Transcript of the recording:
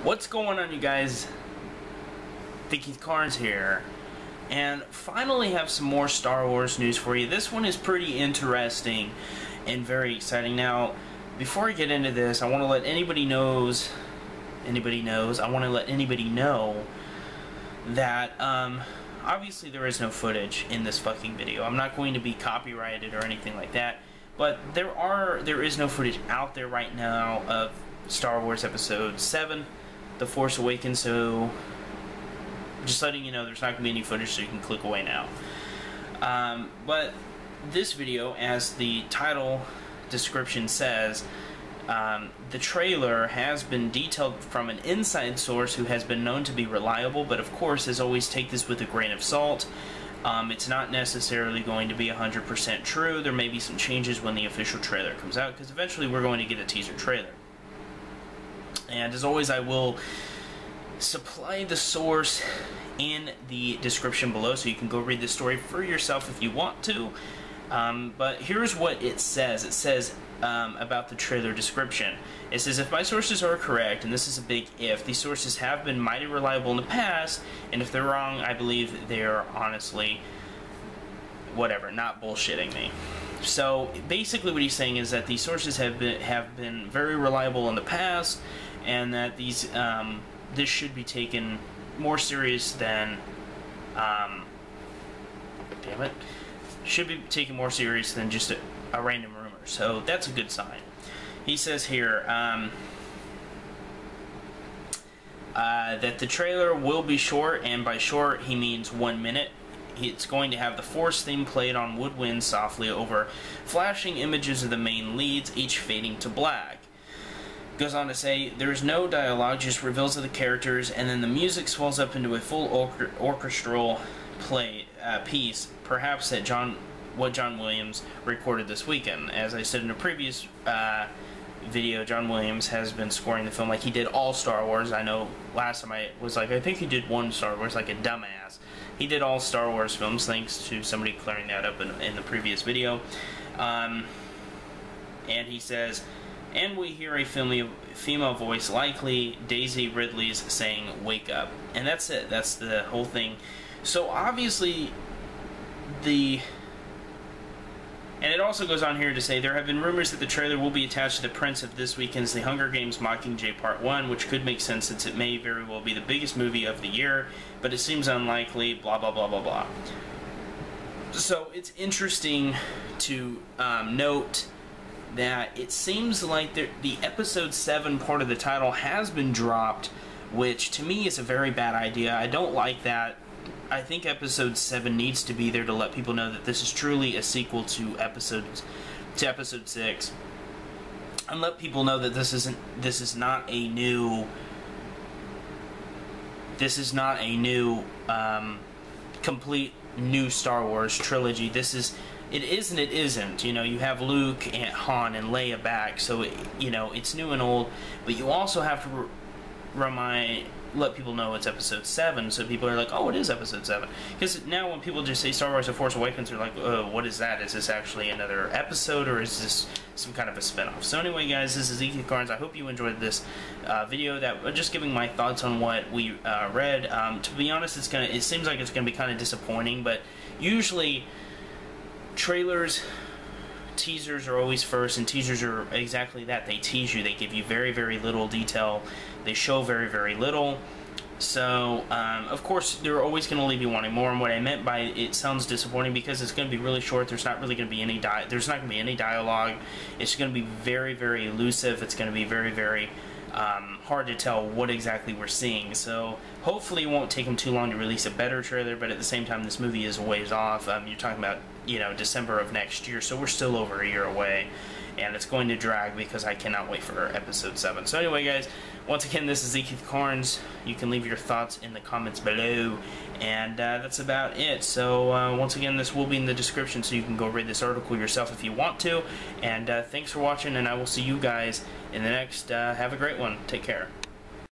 What's going on, you guys? Keith Carnes here, and finally have some more Star Wars news for you. This one is pretty interesting and very exciting. Now, before I get into this, I want to let anybody know that obviously there is no footage in this fucking video. I'm not going to be copyrighted or anything like that, but there is no footage out there right now of Star Wars Episode 7, The Force Awakens, so just letting you know there's not going to be any footage, so you can click away now. But this video, as the title description says, the trailer has been detailed from an inside source who has been known to be reliable, but of course, as always, take this with a grain of salt. It's not necessarily going to be 100% true. There may be some changes when the official trailer comes out, because eventually we're going to get a teaser trailer. And as always, I will supply the source in the description below, so you can go read the story for yourself if you want to. But here's what it says. It says about the trailer description. It says, if my sources are correct, and this is a big if, these sources have been mighty reliable in the past, and if they're wrong, I believe they're honestly, whatever, not bullshitting me. So basically what he's saying is that these sources have been very reliable in the past, and that these this should be taken more serious than should be taken more serious than just a random rumor. So that's a good sign. He says here that the trailer will be short, and by short he means 1 minute. It's going to have the Force theme played on woodwind softly over flashing images of the main leads, each fading to black. Goes on to say, there's no dialogue, just reveals of the characters, and then the music swells up into a full orchestral piece, perhaps that what John Williams recorded this weekend. As I said in a previous video, John Williams has been scoring the film like he did all Star Wars. I know last time I was like, I think he did one Star Wars, like a dumbass. He did all Star Wars films, thanks to somebody clearing that up in the previous video. And he says, and we hear a female voice, likely Daisy Ridley's, saying, wake up. And that's it. That's the whole thing. So obviously, and it also goes on here to say, there have been rumors that the trailer will be attached to the prints of this weekend's The Hunger Games Mockingjay Part 1, which could make sense since it may very well be the biggest movie of the year, but it seems unlikely, blah, blah, blah, blah, blah. So it's interesting to note that it seems like the Episode 7 part of the title has been dropped, which to me is a very bad idea. I don't like that. I think Episode 7 needs to be there to let people know that this is truly a sequel to Episode 6, and let people know that this is not a new complete new Star Wars trilogy. It is and it isn't. You know, you have Luke and Han and Leia back, so it's new and old, but you also have to let people know it's Episode 7, so people are like, oh, it is Episode 7. Because now when people just say Star Wars The Force Awakens, they're like, oh, what is that? Is this actually another episode, or is this some kind of a spinoff? So anyway, guys, this is Keith Carnes. I hope you enjoyed this video. Just giving my thoughts on what we read. To be honest, it seems like it's gonna be kind of disappointing, but usually trailers, teasers are always first, and teasers are exactly that. They tease you. They give you very, very little detail. They show very, very little. So, of course, they're always going to leave you wanting more. And what I meant by it sounds disappointing because it's going to be really short. There's not really going to be any dialogue. It's going to be very, very elusive. It's going to be very, very hard to tell what exactly we're seeing. So hopefully it won't take them too long to release a better trailer, but at the same time, this movie is a ways off. You're talking about, December of next year, so we're still over a year away, and it's going to drag because I cannot wait for Episode 7. So anyway, guys, once again, this is Keith Carnes. You can leave your thoughts in the comments below, and that's about it. So once again, this will be in the description, so you can go read this article yourself if you want to, and thanks for watching, and I will see you guys in the next. Have a great one. Take care.